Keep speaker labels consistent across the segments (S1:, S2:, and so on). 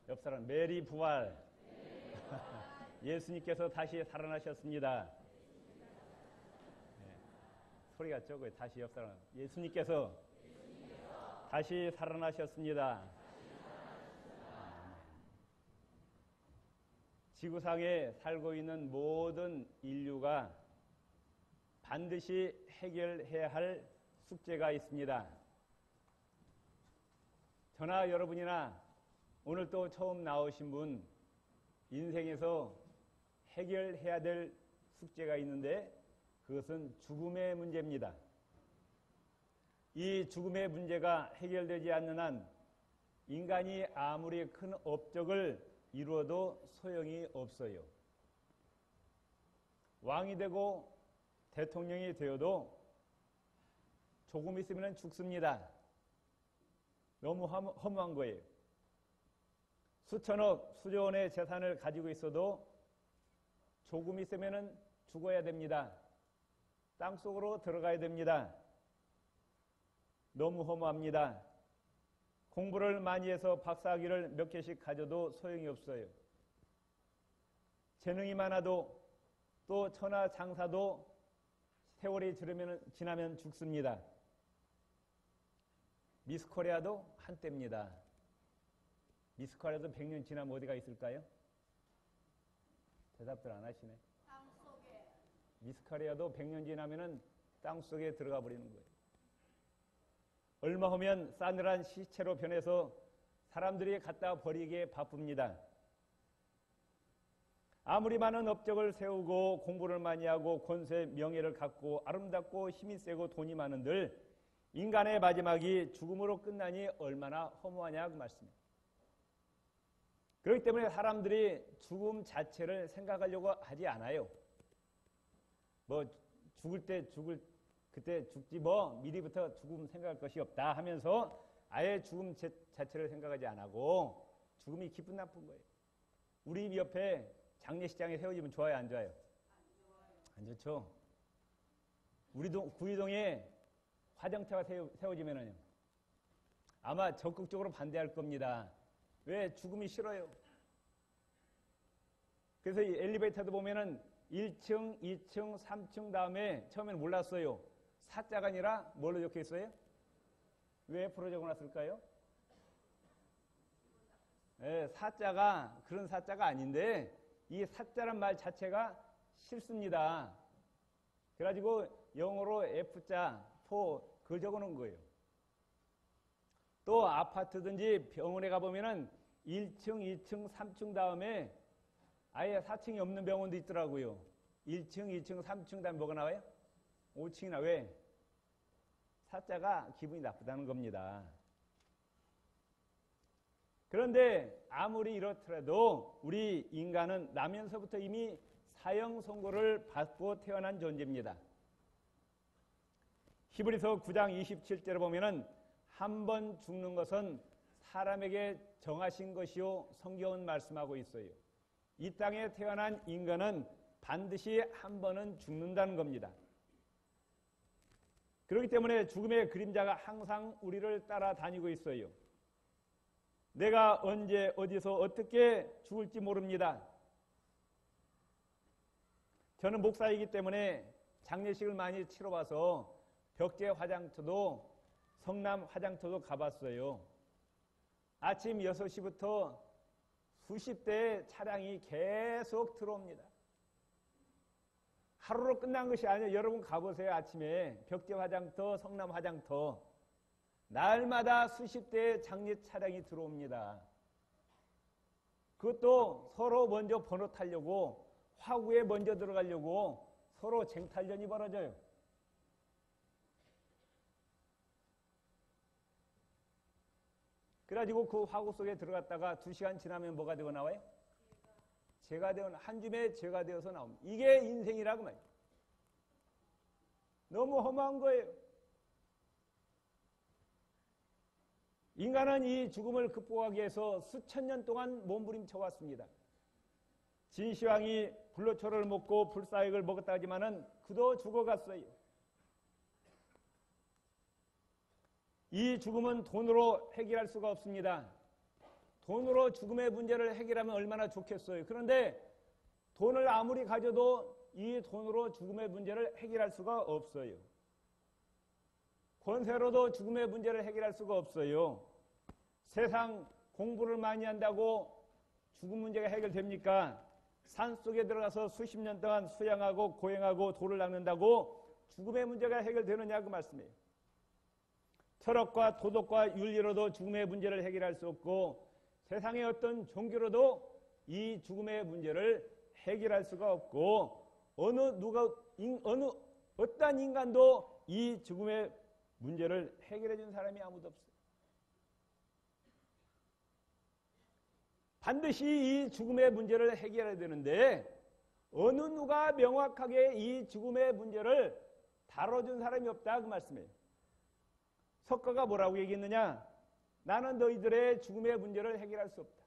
S1: 옆 사람 메리 부활. 예수님께서 다시 살아나셨습니다. 네. 소리가 적어요. 다시 옆 사람. 예수님께서 다시 살아나셨습니다. 지구상에 살고 있는 모든 인류가 반드시 해결해야 할 숙제가 있습니다. 저나 여러분이나 오늘 또 처음 나오신 분 인생에서 해결해야 될 숙제가 있는데 그것은 죽음의 문제입니다. 이 죽음의 문제가 해결되지 않는 한 인간이 아무리 큰 업적을 이루어도 소용이 없어요. 왕이 되고 대통령이 되어도 조금 있으면 죽습니다. 너무 허무한 거예요. 수천억, 수조원의 재산을 가지고 있어도 조금 있으면 죽어야 됩니다. 땅속으로 들어가야 됩니다. 너무 허무합니다. 공부를 많이 해서 박사학위를 몇 개씩 가져도 소용이 없어요. 재능이 많아도 또 천하 장사도 세월이 지나면 죽습니다. 미스코리아도 한때입니다. 미스코리아도 100년 지나면 어디가 있을까요? 대답들 안 하시네.
S2: 땅속에.
S1: 미스코리아도 100년 지나면 땅속에 들어가 버리는 거예요. 얼마 후면 싸늘한 시체로 변해서 사람들이 갖다 버리기에 바쁩니다. 아무리 많은 업적을 세우고 공부를 많이 하고 권세, 명예를 갖고 아름답고 힘이 세고 돈이 많은들 인간의 마지막이 죽음으로 끝나니 얼마나 허무하냐 그 말씀입니다. 그렇기 때문에 사람들이 죽음 자체를 생각하려고 하지 않아요. 뭐 죽을 때 그때 죽지 뭐 미리부터 죽음 생각할 것이 없다 하면서 아예 죽음 자체를 생각하지 안 하고 죽음이 기쁜 나쁜 거예요. 우리 집 옆에 장례식장에 세워지면 좋아요 안 좋아요? 안 좋죠. 우리 구이동에 화장터가 세워지면은요 아마 적극적으로 반대할 겁니다. 왜? 죽음이 싫어요. 그래서 이 엘리베이터도 보면은 1층, 2층, 3층 다음에 처음에는 몰랐어요. 사자가 아니라 뭘로 적혀 있어요? 왜 F로 적어놨을까요? 네, 사자가 그런 사자가 아닌데 이 사자란 말 자체가 싫습니다. 그래가지고 영어로 F자, 포 그걸 적어놓은 거예요. 또 아파트든지 병원에 가보면은 1층, 2층, 3층 다음에 아예 4층이 없는 병원도 있더라고요. 1층, 2층, 3층 다음에 뭐가 나와요? 5층이나 왜? 사자가 기분이 나쁘다는 겁니다. 그런데 아무리 이렇더라도 우리 인간은 나면서부터 이미 사형 선고를 받고 태어난 존재입니다. 히브리서 9장 27절에 보면은 한 번 죽는 것은 사람에게 정하신 것이요 성경은 말씀하고 있어요. 이 땅에 태어난 인간은 반드시 한 번은 죽는다는 겁니다. 그렇기 때문에 죽음의 그림자가 항상 우리를 따라다니고 있어요. 내가 언제 어디서 어떻게 죽을지 모릅니다. 저는 목사이기 때문에 장례식을 많이 치러봐서 벽제 화장터도 성남 화장터도 가봤어요. 아침 6시부터 수십 대의 차량이 계속 들어옵니다. 하루로 끝난 것이 아니에요. 여러분 가보세요. 아침에 벽제 화장터, 성남 화장터 날마다 수십 대의 장례 차량이 들어옵니다. 그것도 서로 먼저 번호 타려고 화구에 먼저 들어가려고 서로 쟁탈전이 벌어져요. 그래가지고 그 화구 속에 들어갔다가 2시간 지나면 뭐가 되고 나와요? 죄가 되어 한 줌에 죄가 되어서 나옵니다. 이게 인생이라고 말이에요. 너무 험한 거예요. 인간은 이 죽음을 극복하기 위해서 수천 년 동안 몸부림쳐 왔습니다. 진시황이 불로초를 먹고 불사액을 먹었다 하지만은 그도 죽어갔어요. 이 죽음은 돈으로 해결할 수가 없습니다. 돈으로 죽음의 문제를 해결하면 얼마나 좋겠어요. 그런데 돈을 아무리 가져도 이 돈으로 죽음의 문제를 해결할 수가 없어요. 권세로도 죽음의 문제를 해결할 수가 없어요. 세상 공부를 많이 한다고 죽음 문제가 해결됩니까? 산속에 들어가서 수십 년 동안 수양하고 고행하고 돌을 닦는다고 죽음의 문제가 해결되느냐 그 말씀이에요. 철학과 도덕과 윤리로도 죽음의 문제를 해결할 수 없고 세상의 어떤 종교로도 이 죽음의 문제를 해결할 수가 없고 어떠한 인간도 이 죽음의 문제를 해결해 준 사람이 아무도 없어요. 반드시 이 죽음의 문제를 해결해야 되는데 어느 누가 명확하게 이 죽음의 문제를 다뤄준 사람이 없다 그 말씀이에요. 석가가 뭐라고 얘기했느냐? 나는 너희들의 죽음의 문제를 해결할 수 없다.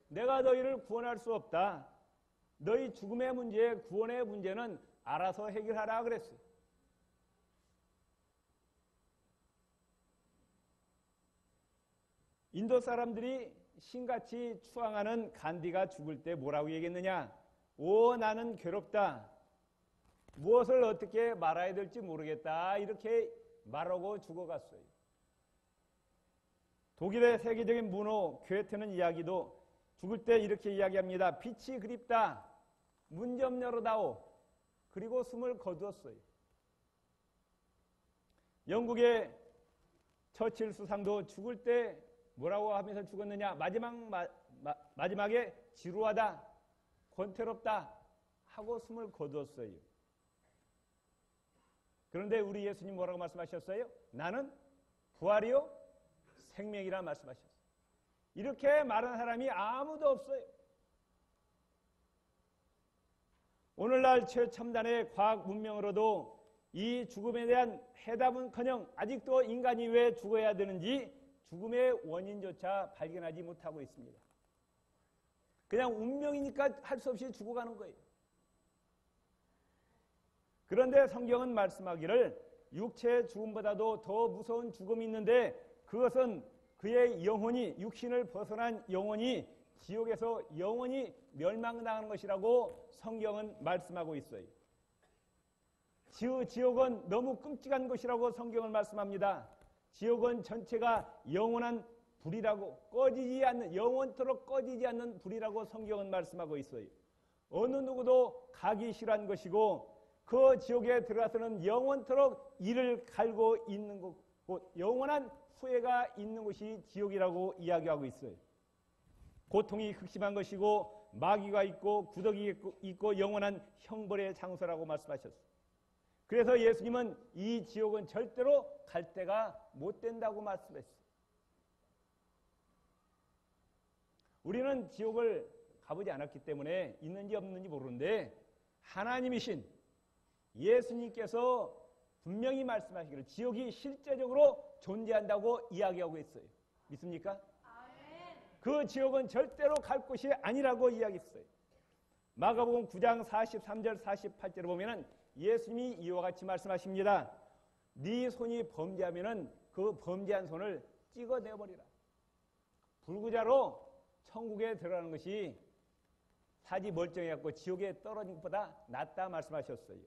S1: 내가 너희를 구원할 수 없다. 너희 죽음의 문제, 구원의 문제는 알아서 해결하라 그랬어요. 인도 사람들이 신같이 추앙하는 간디가 죽을 때 뭐라고 얘기했느냐? 오, 나는 괴롭다. 무엇을 어떻게 말아야 될지 모르겠다. 이렇게 말하고 죽어갔어요. 독일의 세계적인 문호 괴테는 이야기도 죽을 때 이렇게 이야기합니다. 빛이 그립다. 문 좀 열어다오. 그리고 숨을 거두었어요. 영국의 처칠 수상도 죽을 때 뭐라고 하면서 죽었느냐? 마지막에 지루하다, 권태롭다 하고 숨을 거두었어요. 그런데 우리 예수님 뭐라고 말씀하셨어요? 나는 부활이요 생명이라 말씀하셨어요. 이렇게 말하는 사람이 아무도 없어요. 오늘날 최첨단의 과학 문명으로도 이 죽음에 대한 해답은커녕 아직도 인간이 왜 죽어야 되는지 죽음의 원인조차 발견하지 못하고 있습니다. 그냥 운명이니까 할 수 없이 죽어가는 거예요. 그런데 성경은 말씀하기를 육체의 죽음보다도 더 무서운 죽음이 있는데 그것은 그의 영혼이 육신을 벗어난 영혼이 지옥에서 영원히 멸망당하는 것이라고 성경은 말씀하고 있어요. 지옥은 너무 끔찍한 것이라고 성경은 말씀합니다. 지옥은 전체가 영원한 불이라고 영원토록 꺼지지 않는 불이라고 성경은 말씀하고 있어요. 어느 누구도 가기 싫어한 것이고 그 지옥에 들어가서는 영원토록 이를 갈고 있는 곳, 영원한 후회가 있는 곳이 지옥이라고 이야기하고 있어요. 고통이 극심한 것이고 마귀가 있고 구더기 있고 영원한 형벌의 장소라고 말씀하셨어요. 그래서 예수님은 이 지옥은 절대로 갈 데가 못 된다고 말씀했어요. 우리는 지옥을 가보지 않았기 때문에 있는지 없는지 모르는데 하나님이신 예수님께서 분명히 말씀하시기를 지옥이 실제적으로 존재한다고 이야기하고 있어요. 믿습니까? 그 지옥은 절대로 갈 곳이 아니라고 이야기했어요. 마가복음 9장 43절 48절을 보면은 예수님이 이와 같이 말씀하십니다. 네 손이 범죄하면은 그 범죄한 손을 찍어내버리라. 불구자로 천국에 들어가는 것이 사지 멀쩡해갖고 지옥에 떨어진 것보다 낫다 말씀하셨어요.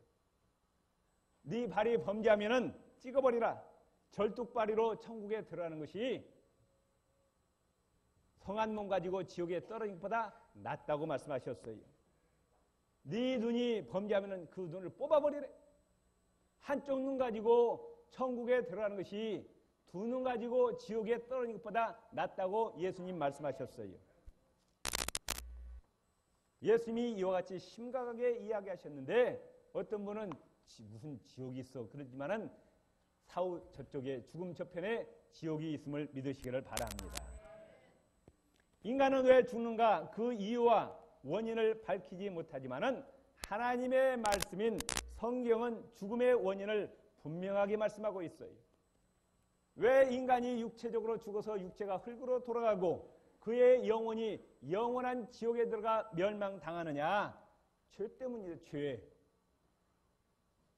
S1: 네 발이 범죄하면은 찍어버리라. 절뚝발이로 천국에 들어가는 것이 성한 몸 가지고 지옥에 떨어진 것보다 낫다고 말씀하셨어요. 네 눈이 범죄하면은 그 눈을 뽑아버리래. 한쪽 눈 가지고 천국에 들어가는 것이 두 눈 가지고 지옥에 떨어진 것보다 낫다고 예수님 말씀하셨어요. 예수님이 이와 같이 심각하게 이야기하셨는데 어떤 분은 무슨 지옥이 있어 그러지만은 사후 저쪽에 죽음 저편에 지옥이 있음을 믿으시기를 바랍니다. 인간은 왜 죽는가? 그 이유와 원인을 밝히지 못하지만은 하나님의 말씀인 성경은 죽음의 원인을 분명하게 말씀하고 있어요. 왜 인간이 육체적으로 죽어서 육체가 흙으로 돌아가고 그의 영혼이 영원한 지옥에 들어가 멸망당하느냐? 죄 때문이에요. 죄.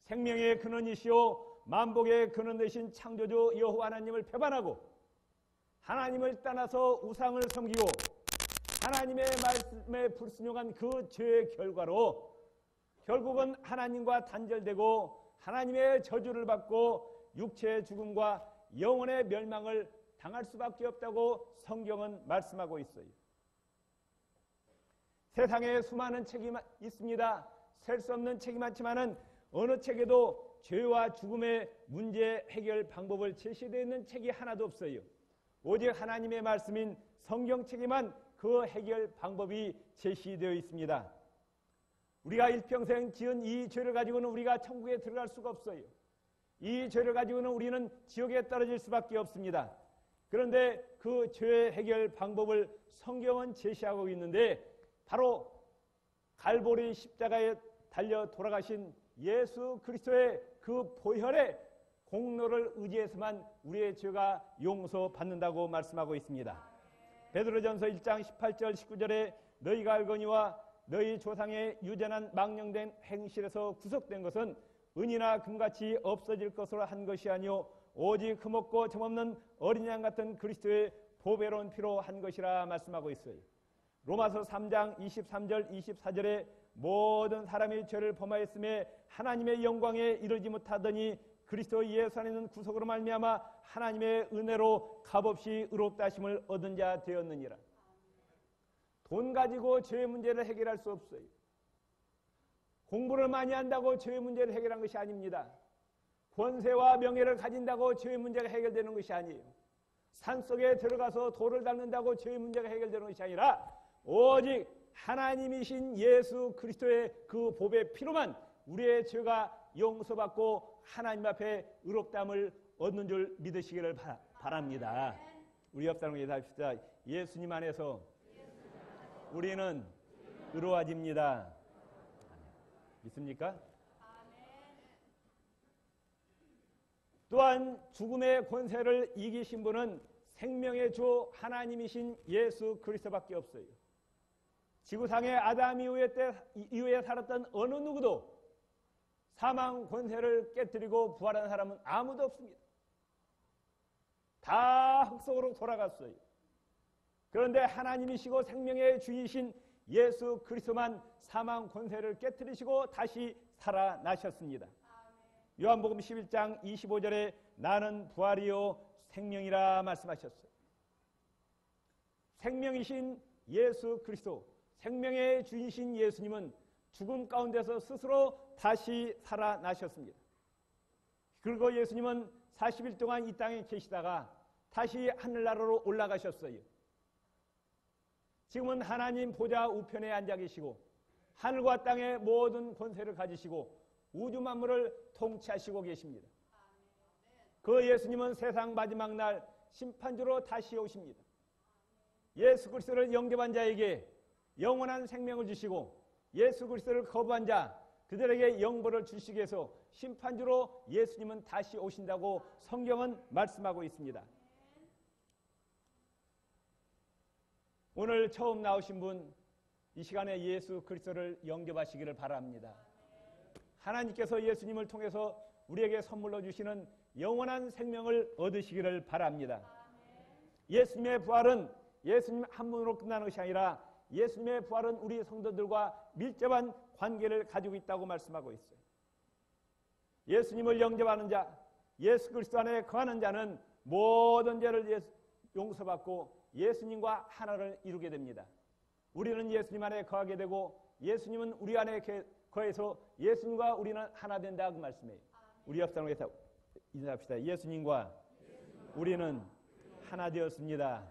S1: 생명의 근원이시오 만복의 근원 되신 창조주 여호와 하나님을 배반하고 하나님을 떠나서 우상을 섬기고 하나님의 말씀에 불순종한 그 죄의 결과로 결국은 하나님과 단절되고 하나님의 저주를 받고 육체의 죽음과 영혼의 멸망을 당할 수밖에 없다고 성경은 말씀하고 있어요. 세상에 수많은 책이 있습니다. 셀 수 없는 책이 많지만은 어느 책에도 죄와 죽음의 문제 해결 방법을 제시되어 있는 책이 하나도 없어요. 오직 하나님의 말씀인 성경책에만 그 해결 방법이 제시되어 있습니다. 우리가 일평생 지은 이 죄를 가지고는 우리가 천국에 들어갈 수가 없어요. 이 죄를 가지고는 우리는 지옥에 떨어질 수밖에 없습니다. 그런데 그 죄 해결 방법을 성경은 제시하고 있는데 바로 갈보리 십자가에 달려 돌아가신 예수 그리스도의 그 보혈의 공로를 의지해서만 우리의 죄가 용서받는다고 말씀하고 있습니다. 베드로전서 1장 18절 19절에 너희가 알거니와 너희 조상의 유전한 망령된 행실에서 구속된 것은 은이나 금같이 없어질 것으로 한 것이 아니요 오직 흠없고 점없는 어린 양 같은 그리스도의 보배로운 피로 한 것이라 말씀하고 있어요. 로마서 3장 23절 24절에 모든 사람이 죄를 범하였음에 하나님의 영광에 이르지 못하더니 그리스도 예수 안에 있는 구속으로 말미암아 하나님의 은혜로 값없이 의롭다 하심을 얻은 자 되었느니라. 돈 가지고 죄의 문제를 해결할 수 없어요. 공부를 많이 한다고 죄의 문제를 해결한 것이 아닙니다. 권세와 명예를 가진다고 죄의 문제가 해결되는 것이 아니에요. 산속에 들어가서 돌을 닦는다고 죄의 문제가 해결되는 것이 아니라 오직 하나님이신 예수 그리스도의 그 보배 피로만 우리의 죄가 용서받고 하나님 앞에 의롭다함을 얻는 줄 믿으시기를 바랍니다. 우리 옆 사람에게 답시다. 예수님 안에서 우리는 의로워집니다. 믿습니까? 또한 죽음의 권세를 이기신 분은 생명의 주 하나님이신 예수 그리스도밖에 없어요. 지구상의 아담 이후에 살았던 어느 누구도 사망 권세를 깨뜨리고 부활한 사람은 아무도 없습니다. 다 흙속으로 돌아갔어요. 그런데 하나님이시고 생명의 주이신 예수 그리스도만 사망 권세를 깨뜨리시고 다시 살아나셨습니다. 요한복음 11장 25절에 나는 부활이요 생명이라 말씀하셨어요. 생명이신 예수 그리스도, 생명의 주이신 예수님은 죽음 가운데서 스스로 다시 살아나셨습니다. 그리고 예수님은 40일 동안 이 땅에 계시다가 다시 하늘나라로 올라가셨어요. 지금은 하나님 보좌 우편에 앉아 계시고 하늘과 땅의 모든 권세를 가지시고 우주 만물을 통치하시고 계십니다. 그 예수님은 세상 마지막 날 심판주로 다시 오십니다. 예수 그리스도를 영접한 자에게 영원한 생명을 주시고 예수 그리스도를 거부한 자 그들에게 영벌을 주시기 위해서 심판주로 예수님은 다시 오신다고 성경은 말씀하고 있습니다. 오늘 처음 나오신 분 이 시간에 예수 그리스도를 영접하시기를 바랍니다. 하나님께서 예수님을 통해서 우리에게 선물로 주시는 영원한 생명을 얻으시기를 바랍니다. 예수님의 부활은 예수님 한 분으로 끝나는 것이 아니라 예수님의 부활은 우리 성도들과 밀접한 관계를 가지고 있다고 말씀하고 있어요. 예수님을 영접하는 자, 예수 그리스도 안에 거하는 자는 모든 죄를 용서받고 예수님과 하나를 이루게 됩니다. 우리는 예수님 안에 거하게 되고 예수님은 우리 안에 거해서 예수님과 우리는 하나 된다 그 말씀이에요. 우리 옆 사람에게 인사합시다. 예수님과 우리는 하나 되었습니다.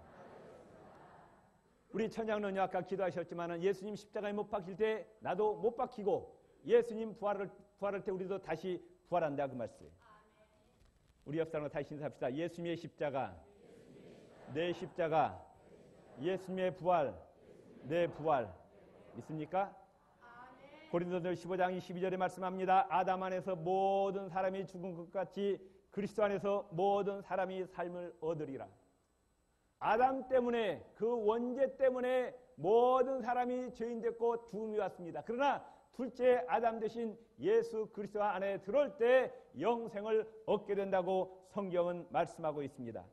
S1: 우리 천장로님 아까 기도하셨지만 예수님 십자가에 못 박힐 때 나도 못 박히고 예수님 부활할 때 우리도 다시 부활한다 그 말씀이에요. 우리 옆 사람과 다시 인사합시다. 예수님의 십자가, 내 십자가, 예수님의 부활, 내 부활. 믿습니까? 고린도서 15장 22절에 말씀합니다. 아담 안에서 모든 사람이 죽은 것 같이 그리스도 안에서 모든 사람이 삶을 얻으리라. 아담 때문에 그 원죄 때문에 모든 사람이 죄인 됐고 죽음이 왔습니다. 그러나 둘째 아담 대신 예수 그리스도 안에 들어올 때 영생을 얻게 된다고 성경은 말씀하고 있습니다.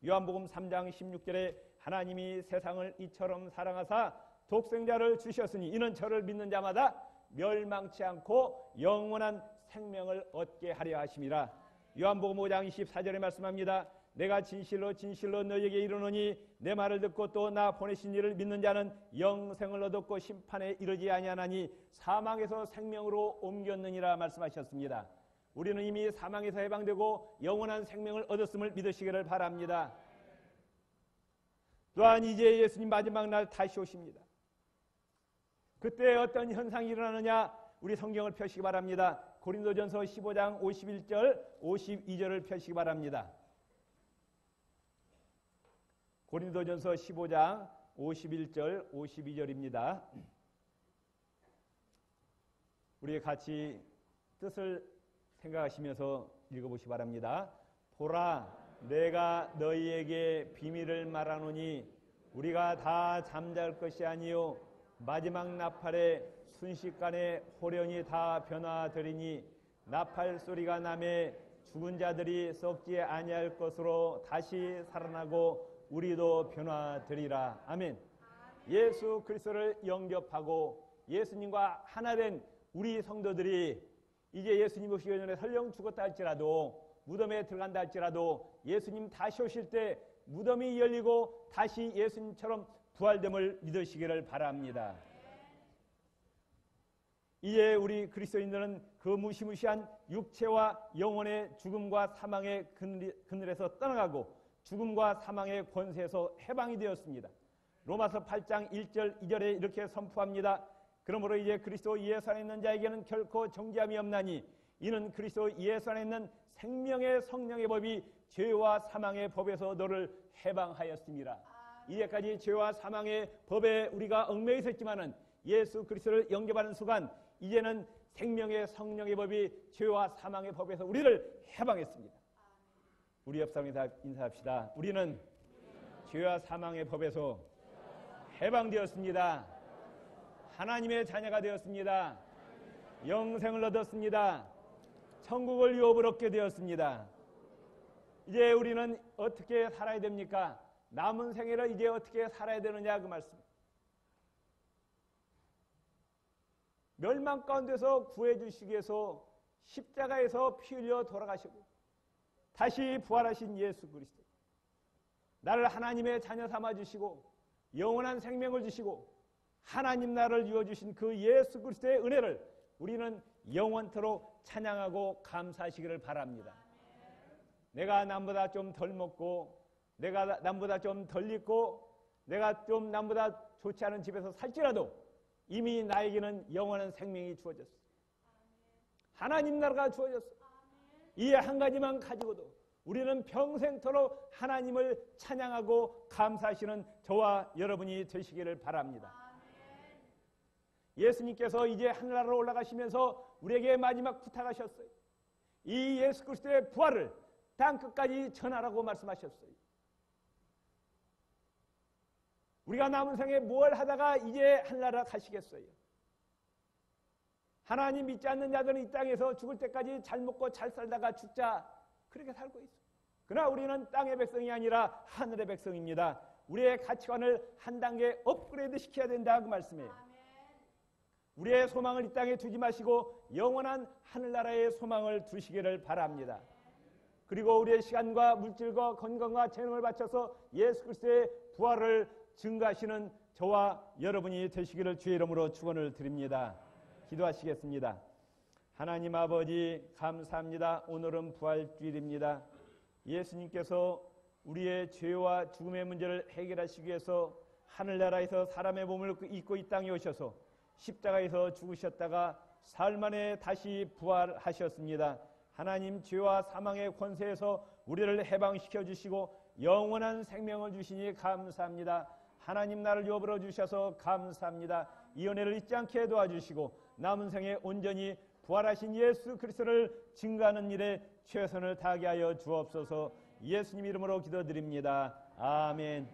S1: 요한복음 3장 16절에 하나님이 세상을 이처럼 사랑하사 독생자를 주셨으니 이는 저를 믿는 자마다 멸망치 않고 영원한 생명을 얻게 하려 하심이라. 요한복음 5장 24절에 말씀합니다. 내가 진실로 진실로 너희에게 이르노니 내 말을 듣고 또 나 보내신 이를 믿는 자는 영생을 얻었고 심판에 이르지 아니하나니 사망에서 생명으로 옮겼느니라 말씀하셨습니다. 우리는 이미 사망에서 해방되고 영원한 생명을 얻었음을 믿으시기를 바랍니다. 또한 이제 예수님 마지막 날 다시 오십니다. 그때 어떤 현상이 일어나느냐, 우리 성경을 펴시기 바랍니다. 고린도전서 15장 51절 52절을 펴시기 바랍니다. 고린도전서 15장 51절 52절입니다. 우리 같이 뜻을 생각하시면서 읽어보시기 바랍니다. 보라, 내가 너희에게 비밀을 말하노니 우리가 다 잠잘 것이 아니요 마지막 나팔에 순식간에 호련히 다 변화되리니 나팔 소리가 나매 죽은 자들이 썩지 아니할 것으로 다시 살아나고 우리도 변화되리라. 아멘. 예수 그리스도를 영접하고 예수님과 하나 된 우리 성도들이 이제 예수님 오시기 전에 설령 죽었다 할지라도, 무덤에 들어간다 할지라도 예수님 다시 오실 때 무덤이 열리고 다시 예수님처럼 부활됨을 믿으시기를 바랍니다. 이제 우리 그리스도인들은 그 무시무시한 육체와 영혼의 죽음과 사망의 그늘에서 떠나가고 죽음과 사망의 권세에서 해방이 되었습니다. 로마서 8장 1절 2절에 이렇게 선포합니다. 그러므로 이제 그리스도 예수 안에 있는 자에게는 결코 정죄함이 없나니 이는 그리스도 예수 안에 있는 생명의 성령의 법이 죄와 사망의 법에서 너를 해방하였습니다. 이제까지 죄와 사망의 법에 우리가 얽매여 있었지만은 예수 그리스도를 영접하는 순간 이제는 생명의 성령의 법이 죄와 사망의 법에서 우리를 해방했습니다. 우리 옆 사람과 인사합시다. 우리는 죄와 사망의 법에서 해방되었습니다. 하나님의 자녀가 되었습니다. 영생을 얻었습니다. 천국을 유업을 얻게 되었습니다. 이제 우리는 어떻게 살아야 됩니까? 남은 생애를 이제 어떻게 살아야 되느냐, 그 말씀. 멸망 가운데서 구해주시기 위해서 십자가에서 피 흘려 돌아가시고 다시 부활하신 예수 그리스도, 나를 하나님의 자녀 삼아주시고 영원한 생명을 주시고 하나님 나라를 이루어주신 그 예수 그리스도의 은혜를 우리는 영원토록 찬양하고 감사하시기를 바랍니다. 내가 남보다 좀 덜 먹고, 내가 남보다 좀 덜 입고, 내가 좀 남보다 좋지 않은 집에서 살지라도 이미 나에게는 영원한 생명이 주어졌어. 하나님 나라가 주어졌어. 이 한 가지만 가지고도 우리는 평생토록 하나님을 찬양하고 감사하시는 저와 여러분이 되시기를 바랍니다. 예수님께서 이제 하늘나라로 올라가시면서 우리에게 마지막 부탁하셨어요. 이 예수 그리스도의 부활을 땅끝까지 전하라고 말씀하셨어요. 우리가 남은 생에 뭘 하다가 이제 하늘나라 가시겠어요? 하나님 믿지 않는 자들은 이 땅에서 죽을 때까지 잘 먹고 잘 살다가 죽자, 그렇게 살고 있어요. 그러나 우리는 땅의 백성이 아니라 하늘의 백성입니다. 우리의 가치관을 한 단계 업그레이드 시켜야 된다, 그 말씀이에요. 우리의 소망을 이 땅에 두지 마시고 영원한 하늘나라의 소망을 두시기를 바랍니다. 그리고 우리의 시간과 물질과 건강과 재능을 바쳐서 예수 그리스도의 부활을 증거하시는 저와 여러분이 되시기를 주의 이름으로 축원을 드립니다. 기도하시겠습니다. 하나님 아버지, 감사합니다. 오늘은 부활주일입니다. 예수님께서 우리의 죄와 죽음의 문제를 해결하시기 위해서 하늘나라에서 사람의 몸을 입고 이 땅에 오셔서 십자가에서 죽으셨다가 사흘 만에 다시 부활하셨습니다. 하나님, 죄와 사망의 권세에서 우리를 해방시켜 주시고 영원한 생명을 주시니 감사합니다. 하나님 나를 유업으로 주셔서 감사합니다. 이 은혜를 잊지 않게 도와주시고 남은 생에 온전히 부활하신 예수 그리스도를 증거하는 일에 최선을 다하게 하여 주옵소서. 예수님 이름으로 기도드립니다. 아멘.